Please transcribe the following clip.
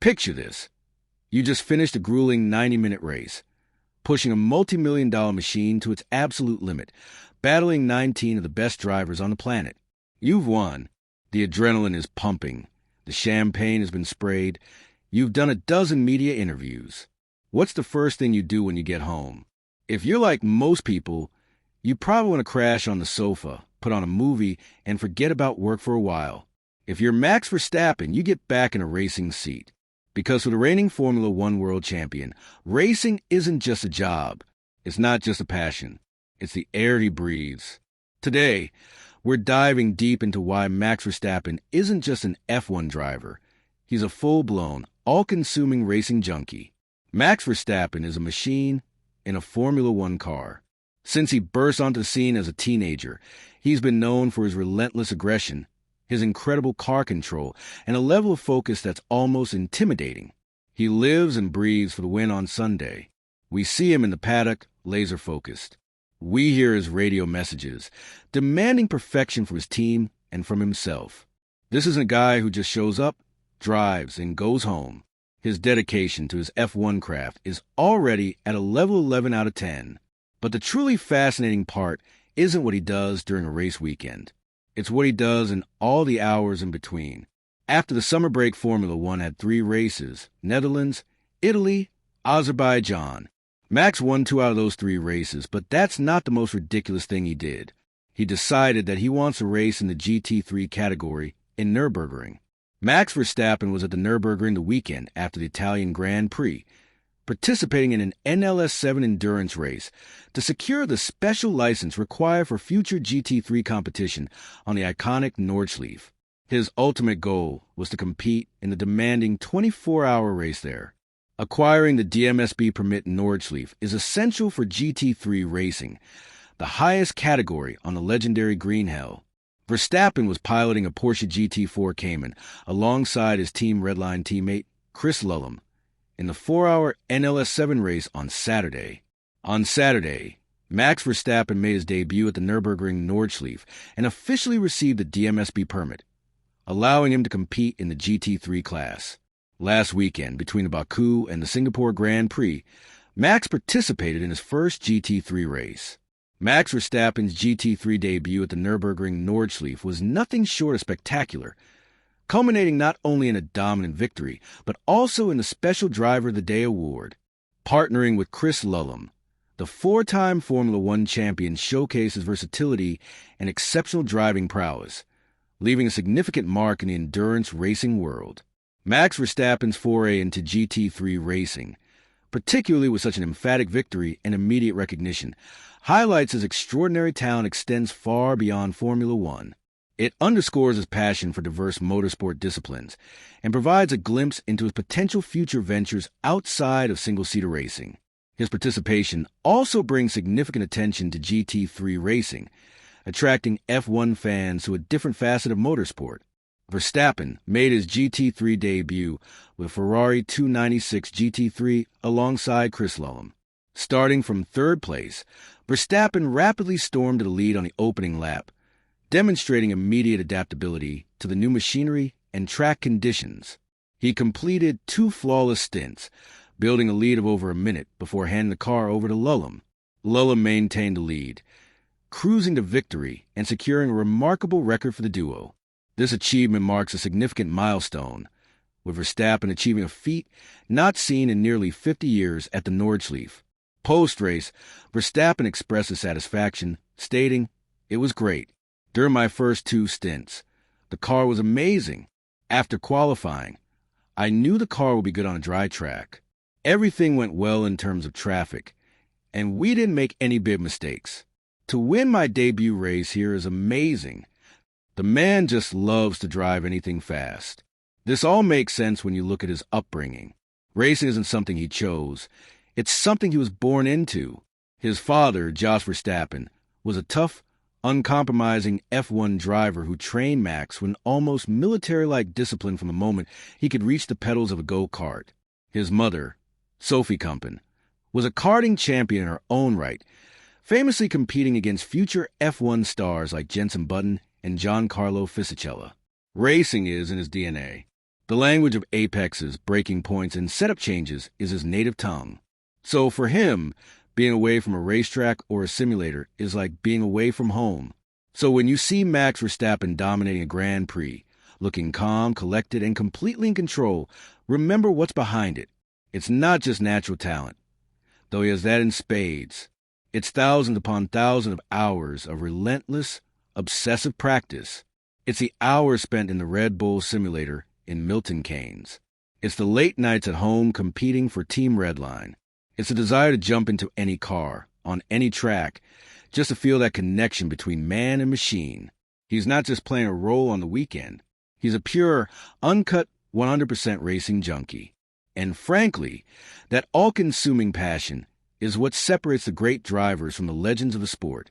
Picture this. You just finished a grueling 90-minute race, pushing a multi-million-dollar machine to its absolute limit, battling 19 of the best drivers on the planet. You've won. The adrenaline is pumping. The champagne has been sprayed. You've done a dozen media interviews. What's the first thing you do when you get home? If you're like most people, you probably want to crash on the sofa, put on a movie, and forget about work for a while. If you're Max Verstappen, you get back in a racing seat. Because for the reigning Formula One world champion, racing isn't just a job. It's not just a passion. It's the air he breathes. Today, we're diving deep into why Max Verstappen isn't just an F1 driver. He's a full-blown, all-consuming racing junkie. Max Verstappen is a machine in a Formula One car. Since he burst onto the scene as a teenager, he's been known for his relentless aggression, his incredible car control, and a level of focus that's almost intimidating. He lives and breathes for the win on Sunday. We see him in the paddock, laser-focused. We hear his radio messages, demanding perfection from his team and from himself. This isn't a guy who just shows up, drives, and goes home. His dedication to his F1 craft is already at a level 11 out of 10. But the truly fascinating part isn't what he does during a race weekend. It's what he does in all the hours in between. After the summer break, Formula One had 3 races: Netherlands, Italy, Azerbaijan. Max won 2 out of those 3 races, but that's not the most ridiculous thing he did. He decided that he wants to race in the GT3 category in Nurburgring. Max Verstappen was at the Nurburgring the weekend after the Italian Grand Prix, participating in an NLS7 endurance race to secure the special license required for future GT3 competition on the iconic Nordschleife. His ultimate goal was to compete in the demanding 24-hour race there. Acquiring the DMSB permit in Nordschleife is essential for GT3 racing, the highest category on the legendary Green Hell. Verstappen was piloting a Porsche GT4 Cayman alongside his Team Redline teammate Chris Lullum in the 4-hour NLS7 race on Saturday. On Saturday, Max Verstappen made his debut at the Nurburgring Nordschleife and officially received the DMSB permit, allowing him to compete in the GT3 class. Last weekend, between the Baku and the Singapore Grand Prix, Max participated in his first GT3 race. Max Verstappen's GT3 debut at the Nürburgring Nordschleife was nothing short of spectacular, culminating not only in a dominant victory, but also in the Special Driver of the Day award. Partnering with Chris Lullum, the 4-time Formula One champion showcased his versatility and exceptional driving prowess, leaving a significant mark in the endurance racing world. Max Verstappen's foray into GT3 racing, particularly with such an emphatic victory and immediate recognition, highlights his extraordinary talent extends far beyond Formula One. It underscores his passion for diverse motorsport disciplines and provides a glimpse into his potential future ventures outside of single-seater racing. His participation also brings significant attention to GT3 racing, attracting F1 fans to a different facet of motorsport. Verstappen made his GT3 debut with Ferrari 296 GT3 alongside Chris Lullum. Starting from third place, Verstappen rapidly stormed to the lead on the opening lap, demonstrating immediate adaptability to the new machinery and track conditions. He completed 2 flawless stints, building a lead of over a minute before handing the car over to Lullum. Lullum maintained the lead, cruising to victory and securing a remarkable record for the duo. This achievement marks a significant milestone, with Verstappen achieving a feat not seen in nearly 50 years at the Nordschleife. Post-race, Verstappen expressed his satisfaction, stating, "It was great. During my first 2 stints, the car was amazing. After qualifying, I knew the car would be good on a dry track. Everything went well in terms of traffic, and we didn't make any big mistakes. To win my debut race here is amazing. The man just loves to drive anything fast." This all makes sense when you look at his upbringing. Racing isn't something he chose. It's something he was born into. His father, Jos Verstappen, was a tough, uncompromising F1 driver who trained Max with an almost military-like discipline from the moment he could reach the pedals of a go-kart. His mother, Sophie Kumpen, was a karting champion in her own right, famously competing against future F1 stars like Jenson Button and Giancarlo Fisichella. Racing is in his DNA. The language of apexes, breaking points, and setup changes is his native tongue. So for him, being away from a racetrack or a simulator is like being away from home. So when you see Max Verstappen dominating a Grand Prix, looking calm, collected, and completely in control, remember what's behind it. It's not just natural talent, though he has that in spades. It's thousands upon thousands of hours of relentless, obsessive practice. It's the hours spent in the Red Bull simulator in Milton Keynes. It's the late nights at home competing for Team Redline. It's the desire to jump into any car, on any track, just to feel that connection between man and machine. He's not just playing a role on the weekend. He's a pure, uncut, 100% racing junkie. And frankly, that all-consuming passion is what separates the great drivers from the legends of the sport.